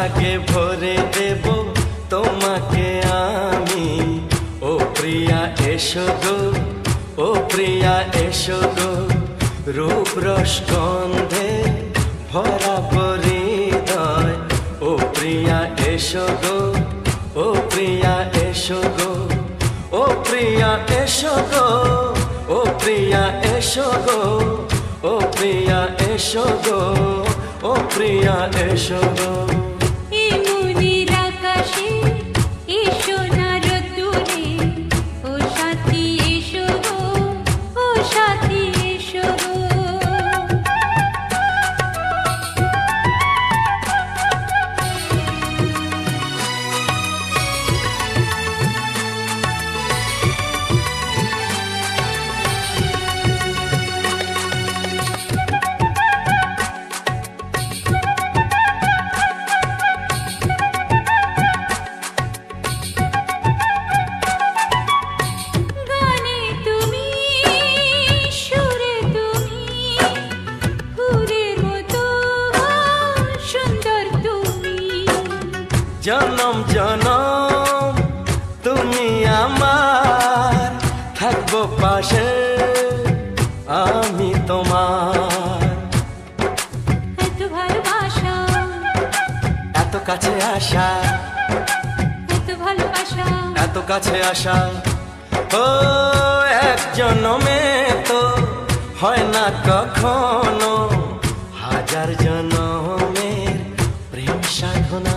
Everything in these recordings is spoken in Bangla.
সোহাগে ভরে দেব তোমাকে আমি। ও প্রিয়া এসো গো, ও প্রিয়া এসো গো, রূপ রস গন্ধে ভরা হৃদয়। ও প্রিয়া এসো গো, ও প্রিয়া এসো গো, ও প্রিয়া এসো গো, ও প্রিয়া এসো গো, ও প্রিয়া এসো গো, ও প্রিয়া এসো গো। জনম জনম তুমি আমার, থাকবো পাশে আমি তোমার। এত ভালোবাসা, এত কাছে আসা, এত ভালোবাসা, এত কাছে আসা। ও এক জনমে তো হয় না কখনো, হাজার জনমের প্রেম সাধনা।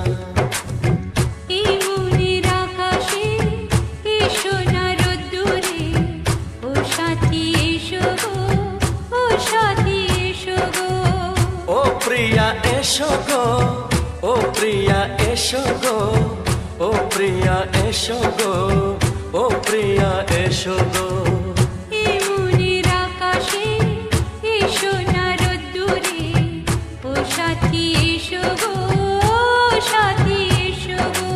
প্রিয়া এসো গো, ও প্রিয়া এসো গো, ও প্রিয়া এসো গো, ও প্রিয়া এসো গো। মনের আকাশে এসো না রোদ্দুরে, ও সাথী এসো গো, সাথী এসো গো।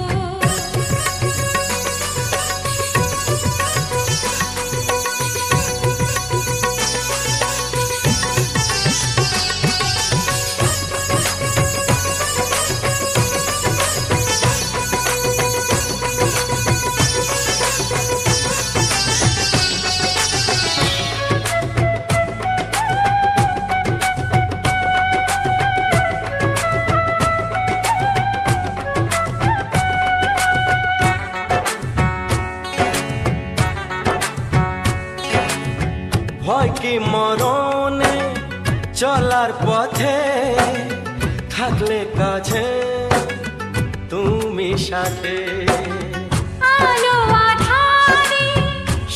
ভয় কি মরণে চলার পথে, থাকলে কাছে তুমি সাথে। আলো আঁধারে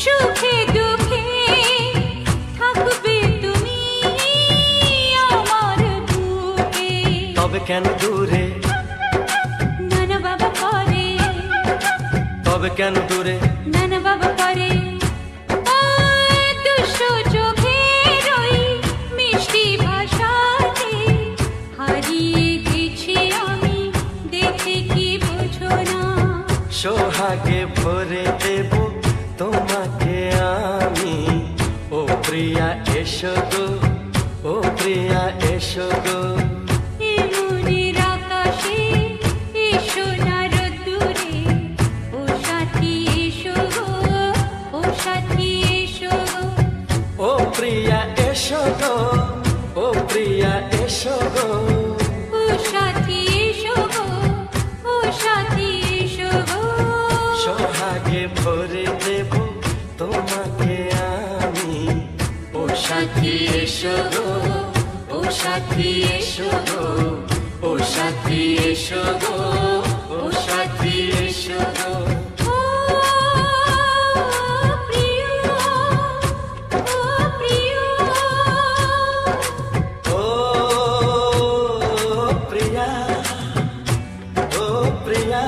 সুখে দুঃখে থাকবে তুমি আমার বুকে। তবে কেন দূরে, নানা বাবা করে, তবে কেন দূরে, নানা বাবা করে। সোহাগে ভরে দেব তোমাকে আমি। ও প্রিয়া এসো গো, ও প্রিয়া এসো গো। মনের আকাশে এসো না রোদ্দুরে, ও সাথী এসো গো, ও সাথী এসো গো। ও প্রিয়া এসো গো, ও প্রিয়া এসো গো, ও সাথী এসো গো, ও সাথী এসো গো। সোহাগে ভরে দেব তোমাকে আমি। ও সাথী এসো গো, ও সাথী এসো গো, ও সাথী এসো গো, ও সাথী এসো গো। ও প্রিয়, ও প্রিয়, ও প্রিয়া, ও প্রিয়া।